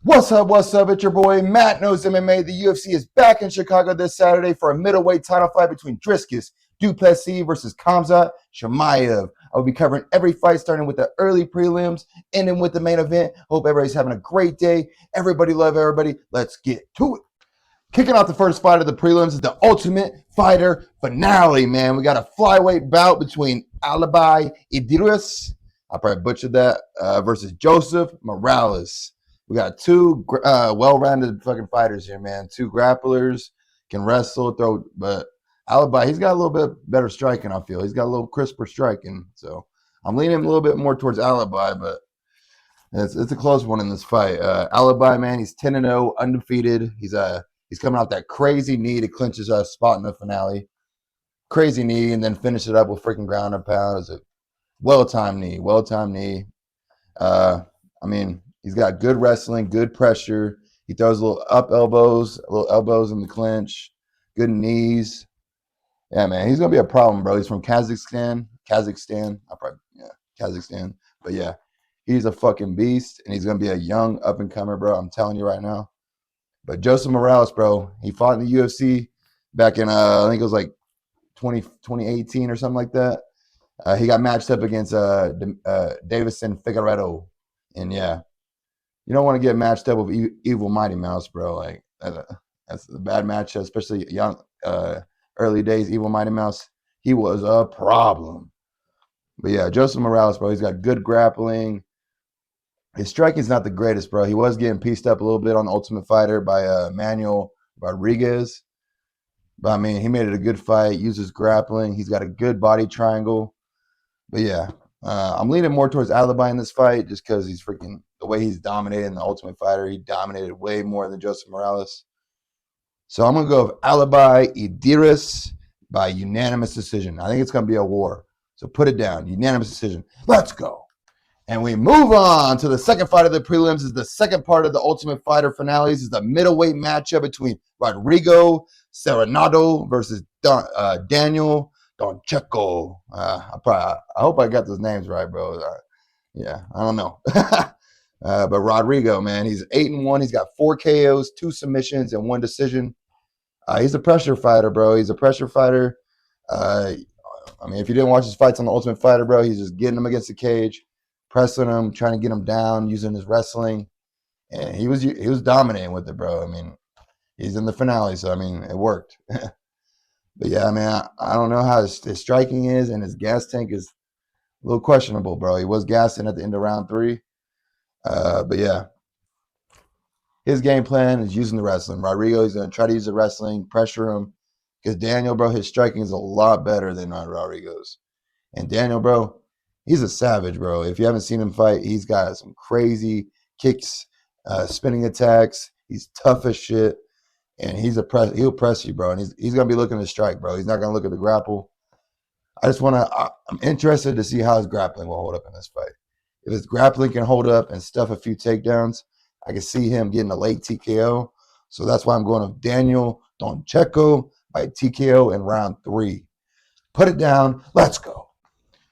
What's up? What's up? It's your boy Matt Knows MMA. The UFC is back in Chicago this Saturday for a middleweight title fight between Plessis versus Khamzat Chimaev. I will be covering every fight, starting with the early prelims, ending with the main event. Hope everybody's having a great day. Everybody love everybody. Let's get to it. Kicking off the first fight of the prelims is the Ultimate Fighter finale, man. We got a flyweight bout between Alibi Idiris, I probably butchered that, versus Joseph Morales. We got two well-rounded fucking fighters here, man. Two grapplers, can wrestle, throw, but Alibi, he's got a little bit better striking, I feel. He's got a little crisper striking, so I'm leaning a little bit more towards Alibi, but it's a close one in this fight. Alibi, man, he's 10-0, undefeated. He's coming off that crazy knee to clinch his spot in the finale. Crazy knee, and then finish it up with freaking ground and pound. It's a well-timed knee. I mean, he's got good wrestling, good pressure. He throws little elbows in the clinch, good knees. Yeah, man, he's gonna be a problem, bro. He's from Kazakhstan. Kazakhstan. But yeah, he's a fucking beast, and he's gonna be a young up and comer, bro. I'm telling you right now. But Joseph Morales, bro, he fought in the UFC back in I think it was like 2018 or something like that. He got matched up against Davison Figueiredo, and yeah, you don't want to get matched up with Evil Mighty Mouse, bro. Like that's a bad matchup, especially young, early days. Evil Mighty Mouse, he was a problem. But yeah, Joseph Morales, bro, he's got good grappling. His striking's not the greatest, bro. He was getting pieced up a little bit on the Ultimate Fighter by Manuel Rodriguez. But, I mean, he made it a good fight, uses grappling. He's got a good body triangle. But, yeah, I'm leaning more towards Alibi in this fight just because he's freaking – the way he's dominated in the Ultimate Fighter, he dominated way more than Joseph Morales. So I'm going to go with Alibi Idiris by unanimous decision. I think it's going to be a war. So put it down. Unanimous decision. Let's go. And we move on to the second fight of the prelims. Is the second part of the Ultimate Fighter finales. Is the middleweight matchup between Rodrigo Sezinado versus Daniil Donchenko. I hope I got those names right, bro. Yeah, I don't know. But Rodrigo, man, he's 8-1. He's got 4 KOs, 2 submissions, and 1 decision. He's a pressure fighter, bro. He's a pressure fighter. I mean, if you didn't watch his fights on the Ultimate Fighter, bro, he's just getting him against the cage, pressing him, trying to get him down, using his wrestling, and he was dominating with it, bro. I mean, he's in the finale, so I mean, it worked. But yeah, I mean, I don't know how his striking is, and his gas tank is a little questionable, bro. He was gassing at the end of round 3, but yeah, his game plan is using the wrestling. Rodrigo, he's gonna try to use the wrestling, pressure him, because Daniil, bro, his striking is a lot better than Rodrigo's, and Daniil, bro, he's a savage, bro. If you haven't seen him fight, he's got some crazy kicks, spinning attacks. He's tough as shit, and he'll press you, bro. And he's gonna be looking to strike, bro. He's not gonna look at the grapple. I'm interested to see how his grappling will hold up in this fight. If his grappling can hold up and stuff a few takedowns, I can see him getting a late TKO. So that's why I'm going with Daniil Donchenko by TKO in round 3. Put it down. Let's go.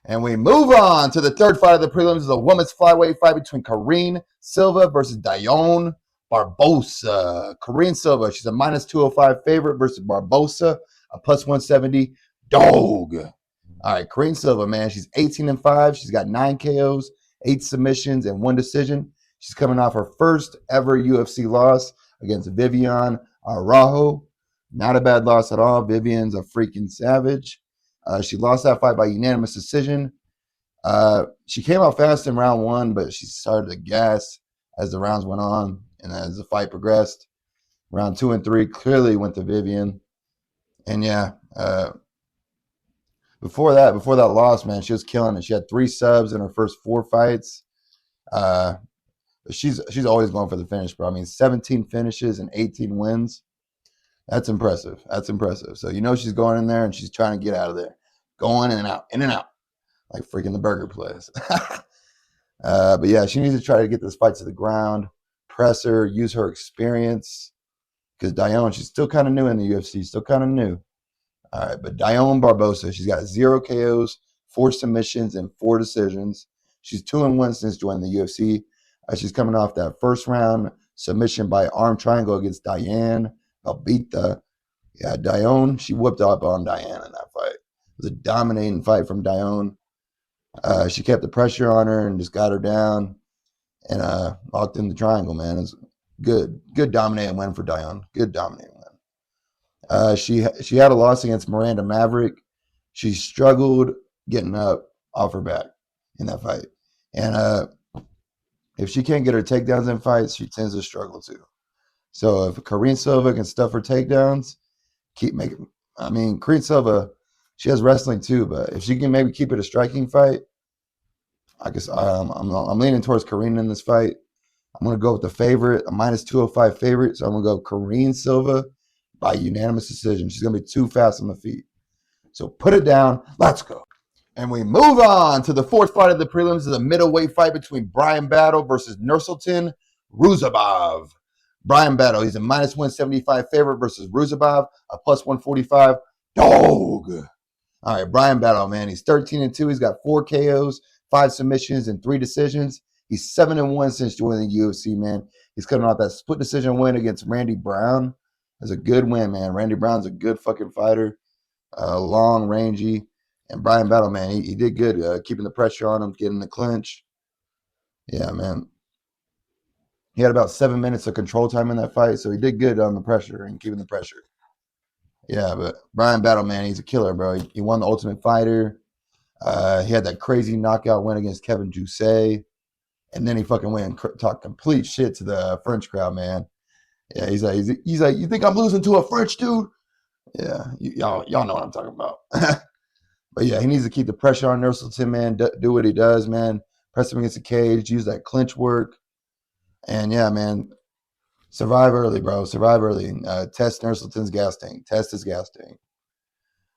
And we move on to the third fight of the prelims. Is a women's flyweight fight between Karine Silva versus Dione Barbosa. Karine Silva, she's a -205 favorite versus Barbosa, a +170 dog. All right, Karine Silva, man, she's 18-5. She's got 9 KOs, 8 submissions, and 1 decision. She's coming off her first ever UFC loss against Viviane Araujo. Not a bad loss at all. Viviane's a freaking savage. She lost that fight by unanimous decision. She came out fast in round 1, but she started to gas as the rounds went on and as the fight progressed. Round 2 and 3 clearly went to Viviane. And yeah, before that loss, man, she was killing it. She had 3 subs in her first 4 fights. But she's always going for the finish, bro. I mean, 17 finishes and 18 wins. That's impressive. So you know she's going in there and she's trying to get out of there. Going in and out, like freaking the burger place. But yeah, she needs to try to get this fight to the ground, press her, use her experience. Because Dione, she's still kind of new in the UFC, still kind of new. All right, but Dione Barbosa, she's got 0 KOs, 4 submissions, and 4 decisions. She's 2-1 since joining the UFC. She's coming off that first round submission by arm triangle against Diane Albita. Yeah, Dione, she whooped up on Diane in that fight. It was a dominating fight from Dione. She kept the pressure on her and just got her down and locked in the triangle, man. It's good dominating win for Dione. Good dominating win. She had a loss against Miranda Maverick. She struggled getting up off her back in that fight. And if she can't get her takedowns in fights, she tends to struggle too. So if Karine Silva can stuff her takedowns, keep making. I mean, Karine Silva, she has wrestling too, but if she can maybe keep it a striking fight, I guess I'm leaning towards Karine in this fight. I'm going to go with the favorite, a minus 205 favorite. So I'm going to go Karine Silva by unanimous decision. She's going to be too fast on the feet. So put it down. Let's go. And we move on to the fourth fight of the prelims. Is a middleweight fight between Bryan Battle versus Nursulton Ruziboev. Bryan Battle, he's a minus 175 favorite versus Ruziboev, a plus 145 dog. All right, Bryan Battle, man. He's 13-2. He's got 4 KOs, 5 submissions, and 3 decisions. He's 7-1 since joining the UFC, man. He's coming off that split decision win against Randy Brown. That's a good win, man. Randy Brown's a good fucking fighter, long, rangy. And Bryan Battle, man, he did good, keeping the pressure on him, getting the clinch. Yeah, man. He had about 7 minutes of control time in that fight, so he did good on the pressure and keeping the pressure. Yeah, but Bryan Battle, man, he's a killer, bro. He won the Ultimate Fighter. He had that crazy knockout win against Kevin Jousset. And then he fucking went and talked complete shit to the French crowd, man. Yeah, he's like, you think I'm losing to a French dude? Yeah, y'all know what I'm talking about. But yeah, he needs to keep the pressure on Nursulton, man. Do what he does, man. Press him against the cage. Use that clinch work. And yeah, man, survive early, bro. Survive early. Test Nursulton's gas tank. Test his gas tank.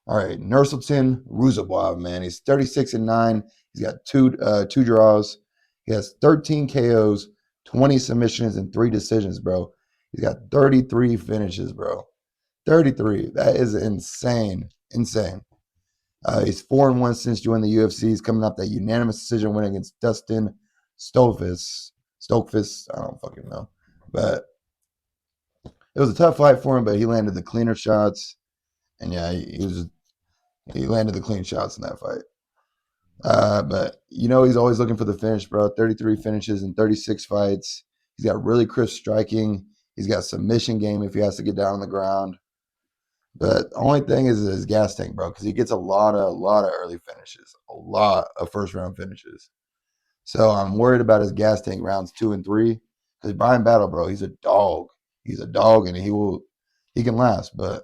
All right, Nursulton Ruziboev, man. He's 36-9. He's got two draws. He has 13 KOs, 20 submissions, and 3 decisions, bro. He's got 33 finishes, bro. 33. That is insane. Insane. He's 4-1 since joining the UFC. He's coming off that unanimous decision win against Dustin Stolfus. I don't fucking know. But it was a tough fight for him, but he landed the cleaner shots. And yeah, he landed the clean shots in that fight. But you know he's always looking for the finish, bro. 33 finishes in 36 fights. He's got really crisp striking. He's got submission game if he has to get down on the ground. But the only thing is his gas tank, bro, because he gets a lot of early finishes, a lot of first round finishes. So I'm worried about his gas tank rounds 2 and 3. Because Bryan Battle, bro, he's a dog. He's a dog, and he can last. But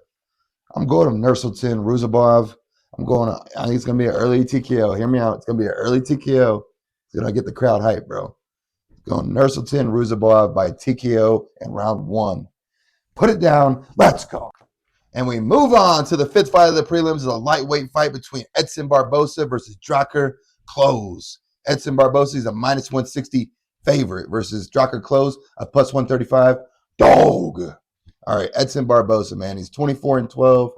I'm going to Nursulton Ruziboev. I think it's going to be an early TKO. Hear me out. It's going to be an early TKO. It's going to get the crowd hyped, bro. Going Nursulton Ruziboev by TKO in round 1. Put it down. Let's go. And we move on to the 5th fight of the prelims. Is a lightweight fight between Edson Barbosa versus Drakkar Klose. Edson Barbosa is a minus 160 favorite versus Drakkar Klose, a plus 135 dog. All right, Edson Barbosa, man. He's 24-12.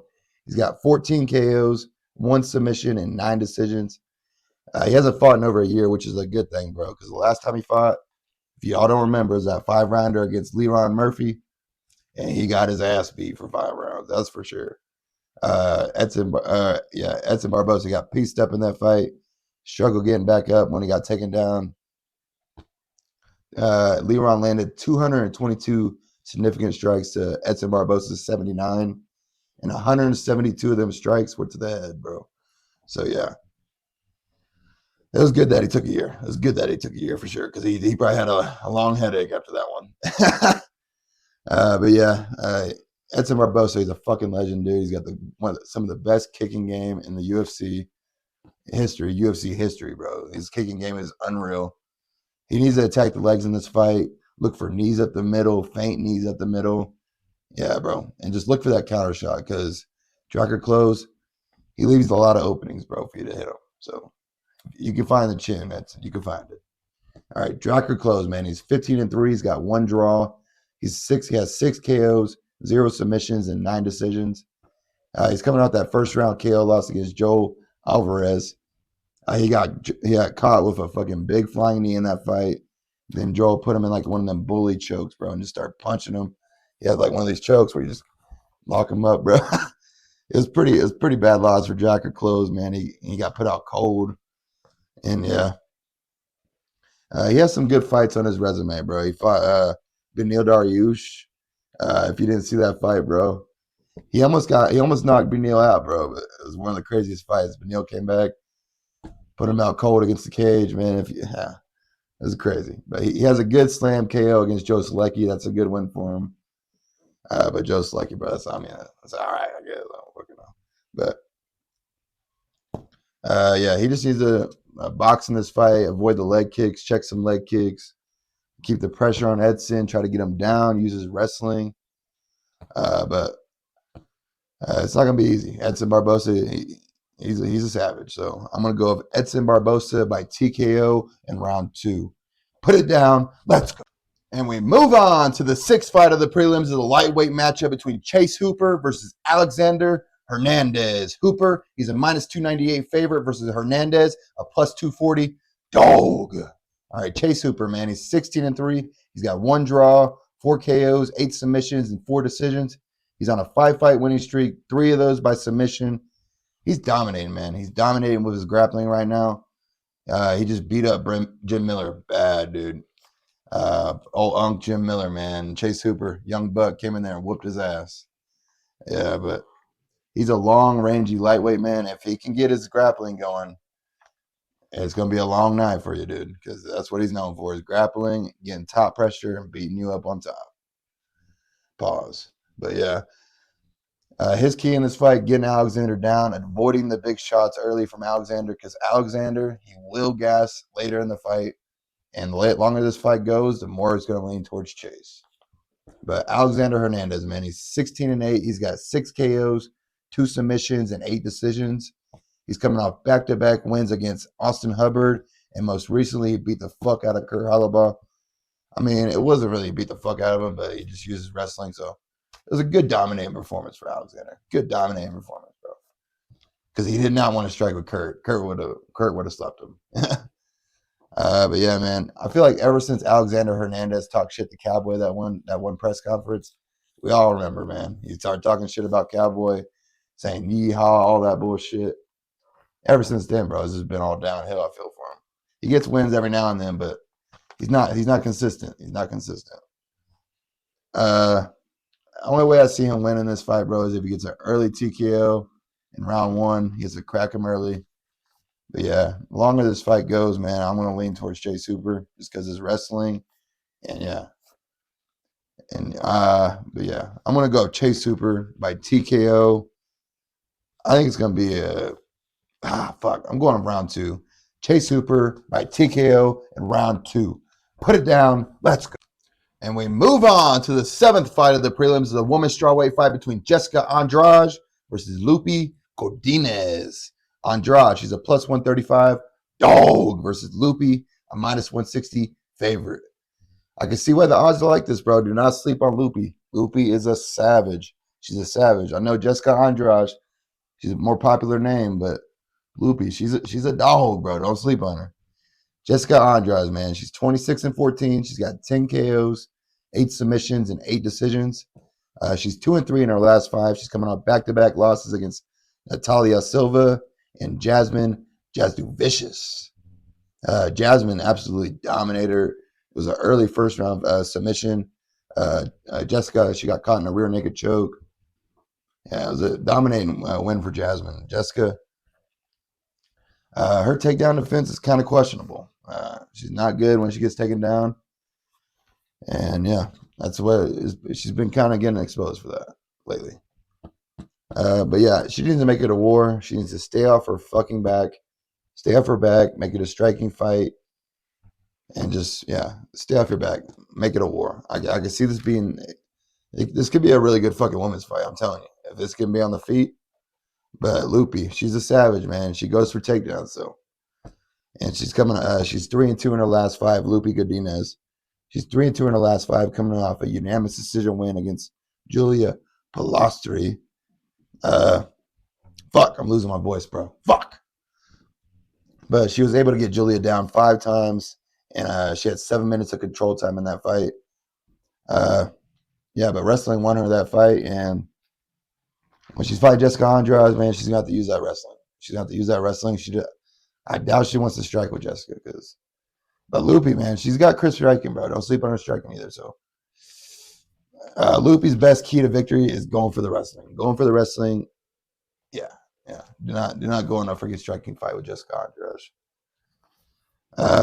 He's got 14 KOs, 1 submission, and 9 decisions. He hasn't fought in over a year, which is a good thing, bro, because the last time he fought, if y'all don't remember, is that 5-rounder against Leron Murphy, and he got his ass beat for 5 rounds. That's for sure. Edson Barbosa got pieced up in that fight, struggled getting back up when he got taken down. Leron landed 222 significant strikes to Edson Barbosa's 79, and 172 of them strikes were to the head, bro. So yeah, it was good that he took a year. It was good that he took a year for sure, because he probably had a long headache after that one. But yeah, Edson Barbosa, he's a fucking legend, dude. He's got some of the best kicking game in the UFC history, bro. His kicking game is unreal. He needs to attack the legs in this fight. Look for knees up the middle, feint knees up the middle. Yeah, bro. And just look for that counter shot, because Drakkar Klose, he leaves a lot of openings, bro, for you to hit him. So you can find the chin. You can find it. All right, Drakkar Klose, man. He's 15-3. He's got 1 draw. He has 6 KOs, 0 submissions, and 9 decisions. He's coming out that first round KO loss against Joel Alvarez. He got caught with a fucking big flying knee in that fight. Then Joel put him in like one of them bully chokes, bro, and just start punching him. He had like one of these chokes where you just lock him up, bro. It was pretty bad loss for Drakkar Klose, man. He got put out cold. And yeah. He has some good fights on his resume, bro. He fought Daniil Dariush. If you didn't see that fight, bro. He almost knocked Daniil out, bro. But it was one of the craziest fights. Daniil came back, put him out cold against the cage, man. It was crazy. But he has a good slam KO against Joe Selecki. That's a good win for him. But Joe Selecki, bro, that's all right, I guess. I'm working on. But yeah, he just needs to box in this fight, avoid the leg kicks, check some leg kicks, keep the pressure on Edson, try to get him down, use his wrestling. But it's not gonna be easy. Edson Barbosa, he's a savage. So I'm gonna go with Edson Barbosa by TKO in round 2. Put it down. Let's go. And we move on to the 6th fight of the prelims of the lightweight matchup between Chase Hooper versus Alexander Hernandez. Hooper, he's a minus 298 favorite versus Hernandez, a plus 240 dog. All right, Chase Hooper, man, he's 16-3. He's got 1 draw, 4 KOs, 8 submissions, and 4 decisions. He's on a 5-fight winning streak, 3 of those by submission. He's dominating, man. He's dominating with his grappling right now. He just beat up Jim Miller bad, dude. Old Unc Jim Miller, man. Chase Hooper, young buck, came in there and whooped his ass. Yeah, but he's a long, rangy lightweight, man. If he can get his grappling going, it's going to be a long night for you, dude, because that's what he's known for, is grappling, getting top pressure, and beating you up on top. Pause. But yeah, his key in this fight, getting Alexander down, avoiding the big shots early from Alexander, because Alexander, he will gas later in the fight. And the longer this fight goes, the more it's going to lean towards Chase. But Alexander Hernandez, man, he's 16-8. He's got 6 KOs, 2 submissions, and 8 decisions. He's coming off back-to-back wins against Austin Hubbard, and most recently he beat the fuck out of Kurt Holobaugh. I mean, it wasn't really beat the fuck out of him, but he just uses wrestling. So it was a good dominating performance for Alexander. Good dominating performance, bro. Because he did not want to strike with Kurt. Kurt would have slapped him. But yeah, man, I feel like ever since Alexander Hernandez talked shit to Cowboy that one press conference, we all remember, man. He started talking shit about Cowboy, saying yeehaw, all that bullshit. Ever since then, bro, it's just been all downhill. I feel for him. He gets wins every now and then, but he's not consistent. He's not consistent. Only way I see him winning this fight, bro, is if he gets an early TKO in round 1. He gets to crack him early. But yeah, the longer this fight goes, man, I'm going to lean towards Chase Hooper just because it's wrestling. And yeah. But yeah, I'm going to go Chase Hooper by TKO. I think it's going to be I'm going on round 2. Chase Hooper by TKO in round 2. Put it down. Let's go. And we move on to the 7th fight of the prelims, the women's strawweight fight between Jessica Andrade versus Loopy Godinez. Andrade, she's a plus 135 dog versus Loopy, a minus 160 favorite. I can see why the odds are like this, bro. Do not sleep on Loopy. Loopy is a savage. She's a savage. I know Jessica Andrade, she's a more popular name, but Loopy, she's a dog, bro. Don't sleep on her. Jessica Andrade, man, she's 26-14. She's got 10 KOs, 8 submissions, and 8 decisions. She's 2-3 in her last 5. She's coming off back-to-back losses against Natalia Silva and Jasmine Jasudavicius. Jasmine absolutely dominated her. It was an early first round submission. Jessica, she got caught in a rear naked choke. Yeah, it was a dominating win for Jasmine. Jessica, her takedown defense is kind of questionable. She's not good when she gets taken down. And yeah, that's what she's been kind of getting exposed for that lately. But yeah, she needs to make it a war. She needs to stay off her fucking back, stay off her back, make it a striking fight, and just, yeah, stay off your back, make it a war. I can see this being, this could be a really good fucking women's fight, I'm telling you. If this can be on the feet, but Loopy, she's a savage, man. She goes for takedowns, so. And she's coming, she's 3-2 in her last 5, Loopy Godinez. She's 3-2 in her last 5, coming off a unanimous decision win against Julia Palostri. Fuck, I'm losing my voice, bro. Fuck. But she was able to get Julia down 5 times and she had 7 minutes of control time in that fight. Yeah, but wrestling won her that fight, and when she's fighting Jessica Andrade, man, she's gonna have to use that wrestling. She's gonna have to use that wrestling. I doubt she wants to strike with Jessica, but Loopy, man, she's got Chris striking, bro. Don't sleep on her striking either. So Loopy's best key to victory is going for the wrestling. Going for the wrestling, yeah. Do not go in a freaking striking fight with Jessica Andrade.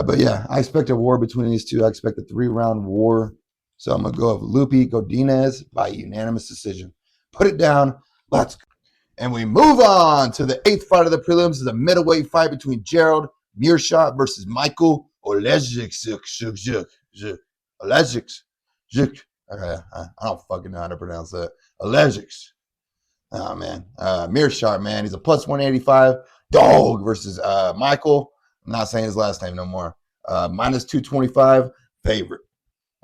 But yeah, I expect a war between these two. I expect a 3-round war. So I'm gonna go with Loopy Godinez by unanimous decision. Put it down. Let's go. And we move on to the 8th fight of the prelims. Is a middleweight fight between Gerald Meerschaert versus Michal Oleksiejczuk. Oleksiejczuk. I don't fucking know how to pronounce that. Oleksiejczuk. Oh, man. Meerschaert, man. He's a plus 185 dog versus Michal. I'm not saying his last name no more. Minus 225 favorite.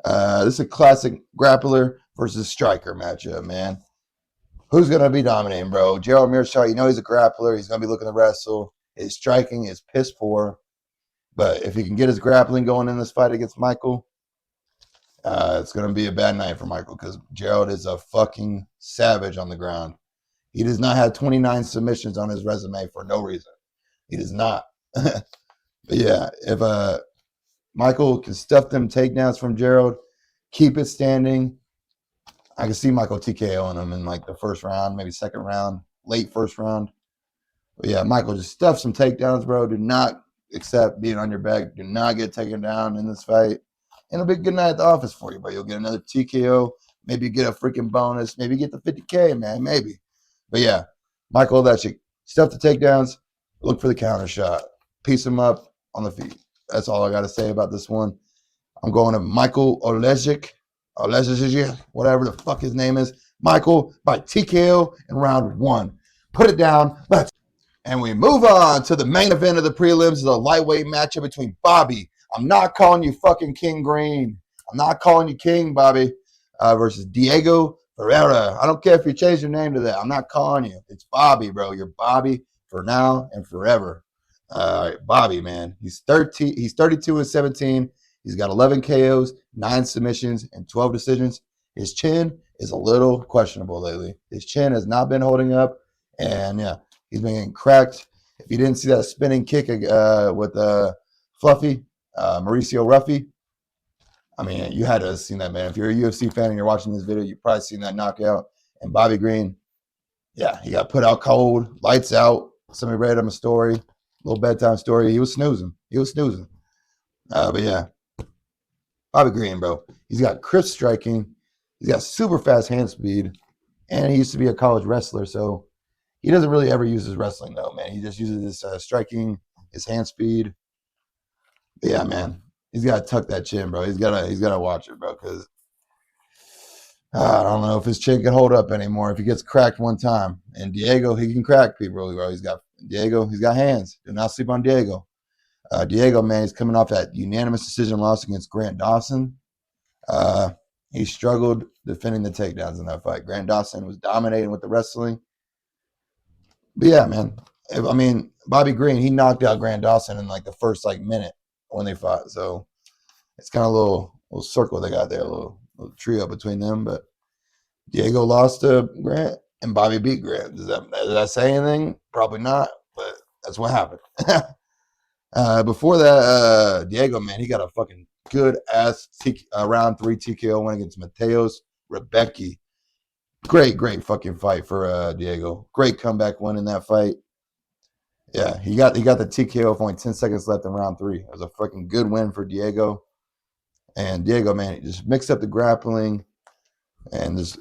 This is a classic grappler versus striker matchup, man. Who's going to be dominating, bro? Gerald Meerschaert, you know he's a grappler. He's going to be looking to wrestle. His striking is piss poor. But if he can get his grappling going in this fight against Michal, it's going to be a bad night for Michal because Gerald is a fucking savage on the ground. He does not have 29 submissions on his resume for no reason. He does not. But yeah, if Michal can stuff them takedowns from Gerald, keep it standing, I can see Michal TKOing him in like the first round, maybe second round, late first round. But yeah, Michal, just stuff some takedowns, bro. Do not accept being on your back. Do not get taken down in this fight. And it'll be a good night at the office for you, bro. You'll get another TKO. Maybe get a freaking bonus. Maybe get the 50K, man. Maybe. But yeah, Michal Oleksiejczuk, stuff the takedowns. Look for the counter shot. Piece him up on the feet. That's all I got to say about this one. I'm going to Michal Oleksiejczuk, whatever the fuck his name is. Michal by TKO in round 1. Put it down. And we move on to the main event of the prelims. The lightweight matchup between Bobby. I'm not calling you fucking King Green. I'm not calling you King, Bobby. Versus Diego Ferreira. I don't care if you change your name to that. I'm not calling you. It's Bobby, bro. You're Bobby for now and forever. Bobby, man. He's 32 and 17. He's got 11 KOs, 9 submissions, and 12 decisions. His chin is a little questionable lately. His chin has not been holding up, and yeah, he's been getting cracked. If you didn't see that spinning kick with Fluffy, Mauricio Ruffy, I mean, you had to have seen that, man. If you're a UFC fan and you're watching this video, you've probably seen that knockout. And Bobby Green, yeah, he got put out cold, lights out. Somebody read him a story, little bedtime story. He was snoozing. But yeah, Bobby Green, bro. He's got crisp striking. He's got super fast hand speed. And he used to be a college wrestler, so he doesn't really ever use his wrestling, though, man. He just uses his striking, his hand speed. But yeah, man. He's got to tuck that chin, bro. He's got to watch it, bro, because I don't know if his chin can hold up anymore if he gets cracked one time. And Diego, he can crack people, bro. He's got hands. Do not sleep on Diego. Diego, man, he's coming off that unanimous decision loss against Grant Dawson. He struggled defending the takedowns in that fight. Grant Dawson was dominating with the wrestling. But yeah, man. Bobby Green, he knocked out Grant Dawson in like the first minute when they fought. So it's kind of a little circle they got there, a little trio between them. But Diego lost to Grant and Bobby beat Grant. Does that say anything? Probably not, but that's what happened. Before that, Diego, man, he got a fucking good ass round 3 TKO win against Mateos Rebecki. Great fucking fight for Diego. Great comeback win in that fight. Yeah, he got the TKO with only 10 seconds left in round 3. It was a fucking good win for Diego. And Diego, man, he just mixed up the grappling. And just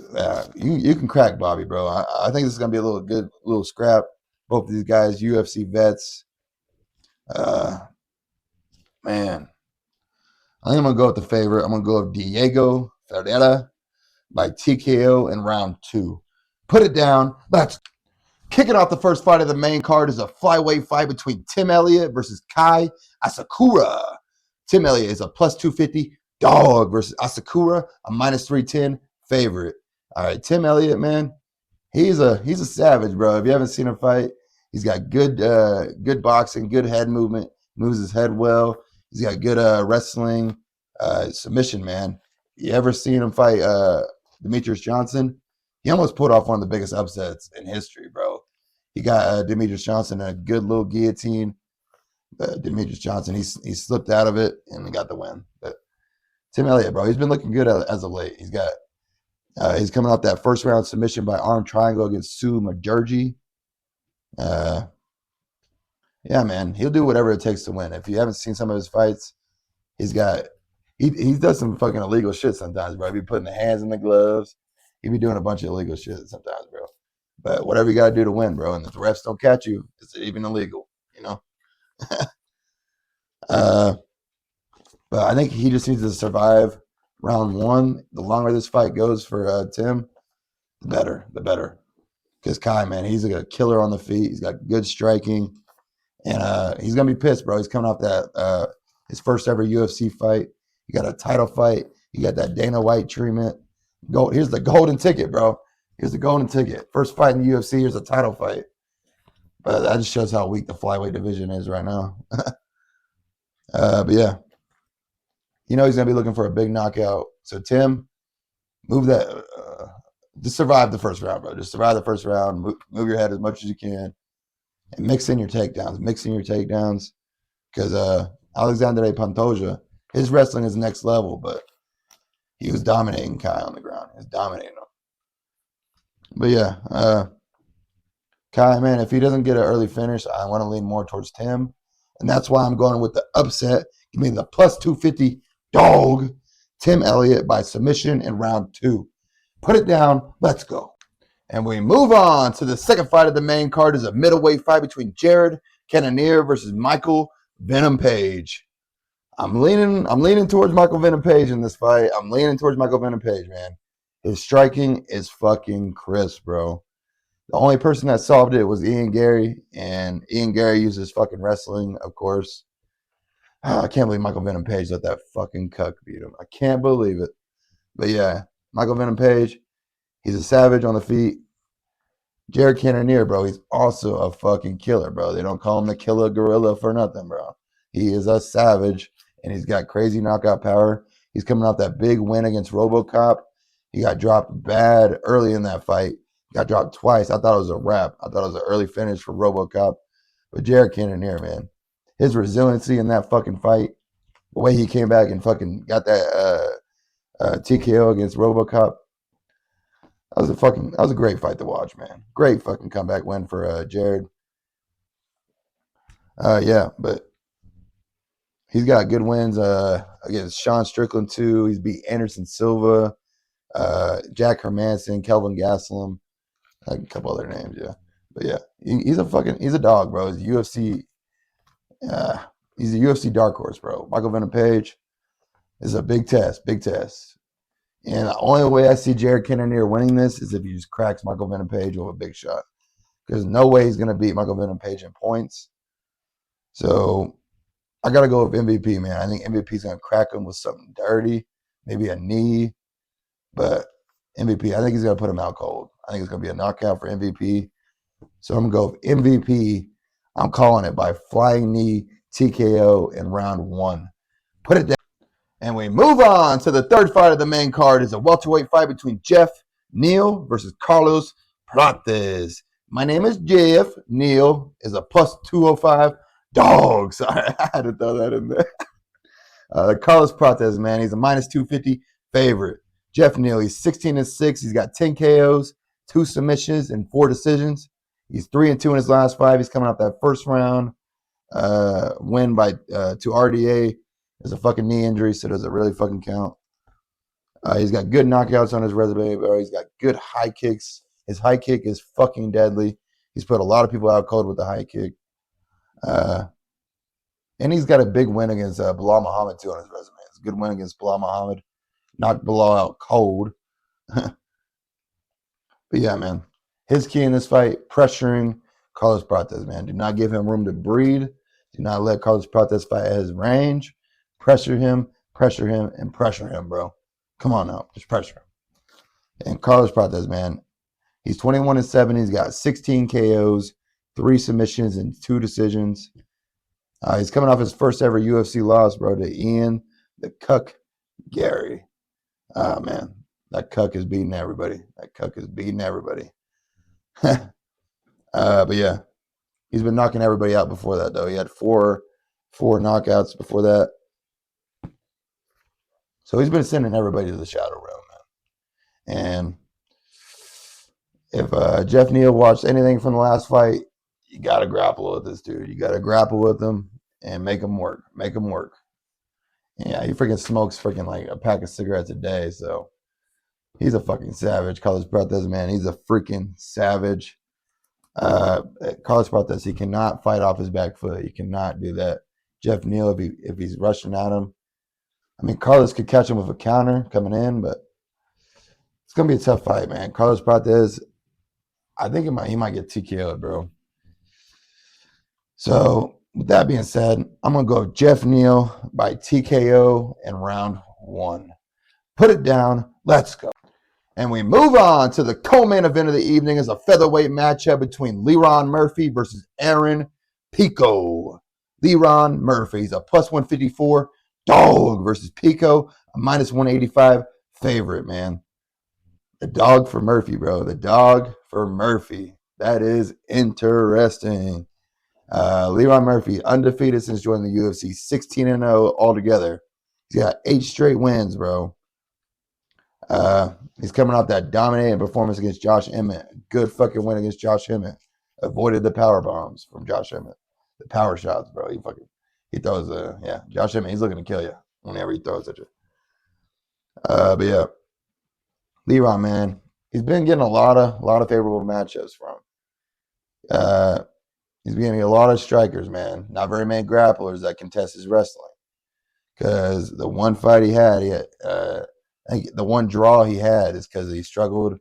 you can crack Bobby, bro. I think this is gonna be a little scrap. Both of these guys, UFC vets. Man, I think I'm gonna go with the favorite. I'm gonna go with Diego Ferreira by TKO in round 2. Put it down. Let's kick it off. The first fight of the main card is a flyweight fight between Tim Elliott versus Kai Asakura. Tim Elliott is a plus 250 dog versus Asakura, a minus 310 favorite. All right, Tim Elliott, man, he's a savage, bro. If you haven't seen him fight, he's got good boxing, good head movement, moves his head well. He's got good wrestling, submission, man. You ever seen him fight Demetrius Johnson? He almost pulled off one of the biggest upsets in history, bro. He got Demetrius Johnson a good little guillotine. Demetrius Johnson, he slipped out of it and got the win. But Tim Elliott, bro, he's been looking good as of late. He's coming off that first round submission by arm triangle against Sue Majerji. Yeah, man, he'll do whatever it takes to win. If you haven't seen some of his fights, he does some fucking illegal shit sometimes, bro. He be putting the hands in the gloves. He be doing a bunch of illegal shit sometimes, bro. But whatever you got to do to win, bro. And if the refs don't catch you, it's even illegal, you know? But I think he just needs to survive round one. The longer this fight goes for Tim, the better. Because Kai, man, he's a killer on the feet. He's got good striking. And he's going to be pissed, bro. He's coming off that his first ever UFC fight. He got a title fight. He got that Dana White treatment. Here's the golden ticket, bro. Here's the golden ticket. First fight in the UFC. Here's a title fight. But that just shows how weak the flyweight division is right now. But yeah, he's going to be looking for a big knockout. So Tim, move that. Just survive the first round, bro. Just survive the first round. Move your head as much as you can. And mix in your takedowns. Because Alexandre Pantoja, his wrestling is next level, but he was dominating Kai on the ground. He was dominating him. But yeah, Kai, man, if he doesn't get an early finish, I want to lean more towards Tim. And that's why I'm going with the upset. Give me the plus 250 dog, Tim Elliott by submission in round 2. Put it down. Let's go. And we move on to the second fight of the main card. Is a middleweight fight between Gerald Cannonier versus Michael Venom Page. I'm leaning towards Michael Venom Page in this fight. I'm leaning towards Michael Venom Page, man. His striking is fucking crisp, bro. The only person that solved it was Ian Gary, and Ian Gary uses fucking wrestling, of course. I can't believe Michael Venom Page let that fucking cuck beat him. I can't believe it. But yeah, Michael Venom Page, he's a savage on the feet. Gerald Cannonier, bro, he's also a fucking killer, bro. They don't call him the killer gorilla for nothing, bro. He is a savage, and he's got crazy knockout power. He's coming off that big win against RoboCop. He got dropped bad early in that fight. Got dropped twice. I thought it was a wrap. I thought it was an early finish for RoboCop. But Gerald Cannonier, man, his resiliency in that fucking fight, the way he came back and fucking got that TKO against RoboCop, that was a great fight to watch, man. Great fucking comeback win for Gerald. Yeah, but he's got good wins against Sean Strickland too. He's beat Anderson Silva, Jack Hermanson, Kelvin Gastelum, a couple other names, yeah. But yeah, he's a dog, bro. He's a UFC dark horse, bro. Michael Venom Page is a big test. And the only way I see Gerald Cannonier winning this is if he just cracks Michael Venom Page with a big shot. Because no way he's going to beat Michael Venom Page in points. So I got to go with MVP, man. I think MVP's going to crack him with something dirty, maybe a knee. But MVP, I think he's going to put him out cold. I think it's going to be a knockout for MVP. So I'm going to go with MVP. I'm calling it by flying knee TKO in round 1. Put it down. And we move on to the third fight of the main card. Is a welterweight fight between Jeff Neal versus Carlos Prates. My name is Jeff. Neal is a plus 205 dog. Sorry, I had to throw that in there. Carlos Prates, man, he's a minus 250 favorite. Jeff Neal, he's 16-6. He's got 10 KOs, 2 submissions, and 4 decisions. He's 3-2 in his last 5. He's coming off that first round win by to RDA. There's a fucking knee injury, so does it really fucking count? He's got good knockouts on his resume, bro. He's got good high kicks. His high kick is fucking deadly. He's put a lot of people out cold with the high kick. And he's got a big win against Bilal Muhammad, too, on his resume. It's a good win against Bilal Muhammad. Knocked Bilal out cold. But yeah, man. His key in this fight, pressuring Carlos Prates, man. Do not give him room to breathe. Do not let Carlos Prates fight at his range. Pressure him, and pressure him, bro. Come on now. Just pressure him. And Carlos Prates, man, he's 21-7. He's got 16 KOs, 3 submissions, and 2 decisions. He's coming off his first ever UFC loss, bro, to Ian the Cuck Gary. Oh, man. That Cuck is beating everybody. But yeah, he's been knocking everybody out before that, though. He had four knockouts before that. So he's been sending everybody to the shadow realm, man. And if Jeff Neal watched anything from the last fight, you got to grapple with this dude. You got to grapple with him and make him work. Yeah, he freaking smokes freaking like a pack of cigarettes a day, so he's a fucking savage. Carlos Prates, man, he's a freaking savage. Carlos Prates, he cannot fight off his back foot. He cannot do that. Jeff Neal, if he's rushing at him, I mean, Carlos could catch him with a counter coming in, but it's gonna be a tough fight, man. Carlos Prates, I think he might get TKO'd, bro. So with that being said, I'm gonna go Jeff Neal by TKO in round 1. Put it down. Let's go. And we move on to the co-main event of the evening is a featherweight matchup between Leron Murphy versus Aaron Pico. Leron Murphy's a plus 154 dog versus Pico, a minus 185 favorite, man. The dog for Murphy, bro. The dog for Murphy. That is interesting. Leron Murphy, undefeated since joining the UFC, 16-0 altogether. He's got 8 straight wins, bro. He's coming off that dominating performance against Josh Emmett. Good fucking win against Josh Emmett. Avoided the power bombs from Josh Emmett. The power shots, bro. He throws Josh Emmett, he's looking to kill you whenever he throws at you. But yeah, Leron, man, he's been getting a lot of favorable matchups from. He's been getting a lot of strikers, man. Not very many grapplers that contest his wrestling. Because the one fight he had, I think the one draw he had is because he struggled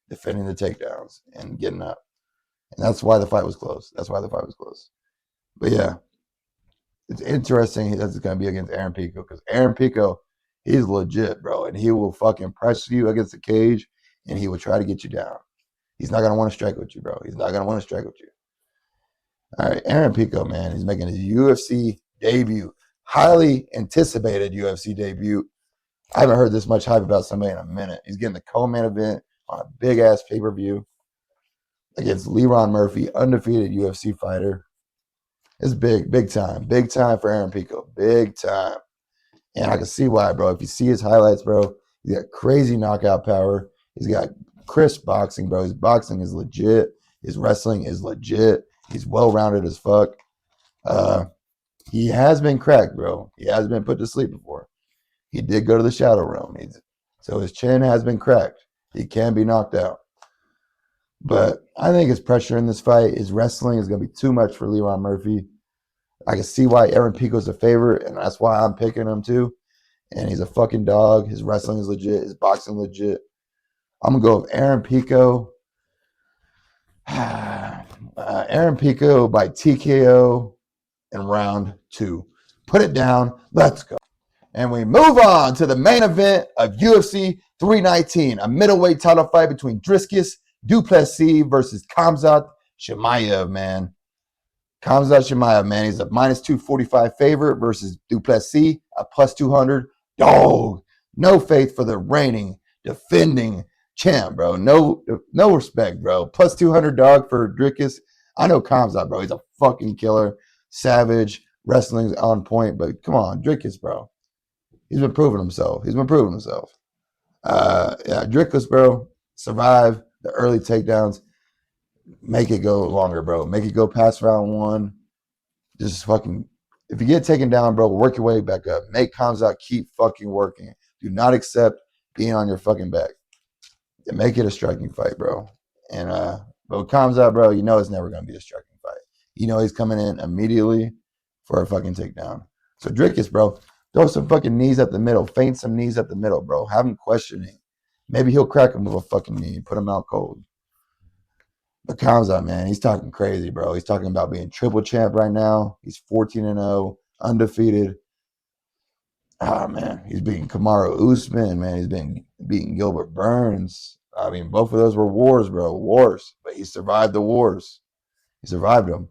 defending the takedowns and getting up. And that's why the fight was close. But yeah, it's interesting that's going to be against Aaron Pico because Aaron Pico, he's legit, bro. And he will fucking press you against the cage and he will try to get you down. He's not going to want to strike with you, bro. All right, Aaron Pico, man, he's making his UFC debut. Highly anticipated UFC debut. I haven't heard this much hype about somebody in a minute. He's getting the co-main event on a big-ass pay-per-view against Leron Murphy, undefeated UFC fighter. It's big time. Big time for Aaron Pico. Big time. And I can see why, bro. If you see his highlights, bro, he's got crazy knockout power. He's got crisp boxing, bro. His boxing is legit. His wrestling is legit. He's well-rounded as fuck. He has been cracked, bro. He has been put to sleep before. He did go to the shadow realm. So his chin has been cracked. He can be knocked out. But I think his pressure in this fight, his wrestling is going to be too much for Leron Murphy. I can see why Aaron Pico's a favorite, and that's why I'm picking him too. And he's a fucking dog. His wrestling is legit. His boxing legit. I'm going to go with Aaron Pico. Aaron Pico by TKO in round 2. Put it down. Let's go. And we move on to the main event of UFC 319, a middleweight title fight between Dricus du Plessis versus Khamzat Chimaev, man. Khamzat Chimaev, man, he's a minus 245 favorite versus du Plessis, a plus 200 dog. No faith for the reigning, defending champ, bro. No respect, bro. Plus 200 dog for Dricus. I know Khamzat, bro. He's a fucking killer, savage. Wrestling's on point, but come on, Dricus, bro. He's been proving himself. Dricus, bro, survive the early takedowns. Make it go longer, bro. Make it go past round 1. Just fucking, if you get taken down, bro, work your way back up. Make Khamzat keep fucking working. Do not accept being on your fucking back. And make it a striking fight, bro. And but with Khamzat, bro, you know it's never going to be a striking fight. You know he's coming in immediately for a fucking takedown. So Dricus, bro, throw some fucking knees up the middle. Feint some knees up the middle, bro. Have him questioning. Maybe he'll crack him with a fucking knee. Put him out cold. But Khamzat, man, he's talking crazy, bro. He's talking about being triple champ right now. He's 14-0, undefeated. Ah, man, he's beating Kamaru Usman, man. He's been beating Gilbert Burns. I mean, both of those were wars, bro. Wars. But he survived the wars. He survived them.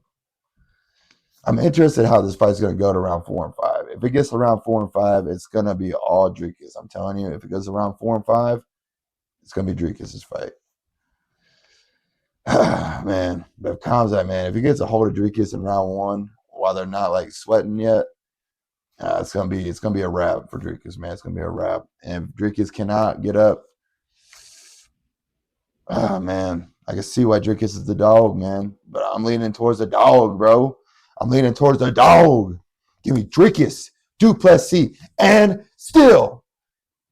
I'm interested how this fight's going to go to round 4 and 5. If it gets to round 4 and 5, it's going to be all Dricus. I'm telling you, if it goes to round 4 and 5, it's going to be Dricus' fight. Man, but if Khamzat, man, if he gets a hold of Dricus in round 1 while they're not like sweating yet, it's gonna be a wrap for Dricus, man. It's gonna be a wrap. And if Dricus cannot get up, man, I can see why Dricus is the dog, man. But I'm leaning towards the dog, bro. I'm leaning towards the dog. Give me Dricus, du Plessis, and still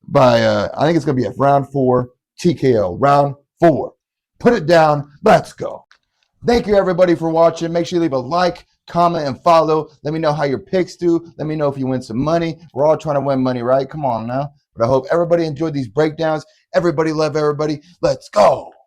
by I think it's gonna be a round 4 TKO. Round 4. Put it down. Let's go. Thank you, everybody, for watching. Make sure you leave a like, comment, and follow. Let me know how your picks do. Let me know if you win some money. We're all trying to win money, right? Come on now. But I hope everybody enjoyed these breakdowns. Everybody love everybody. Let's go.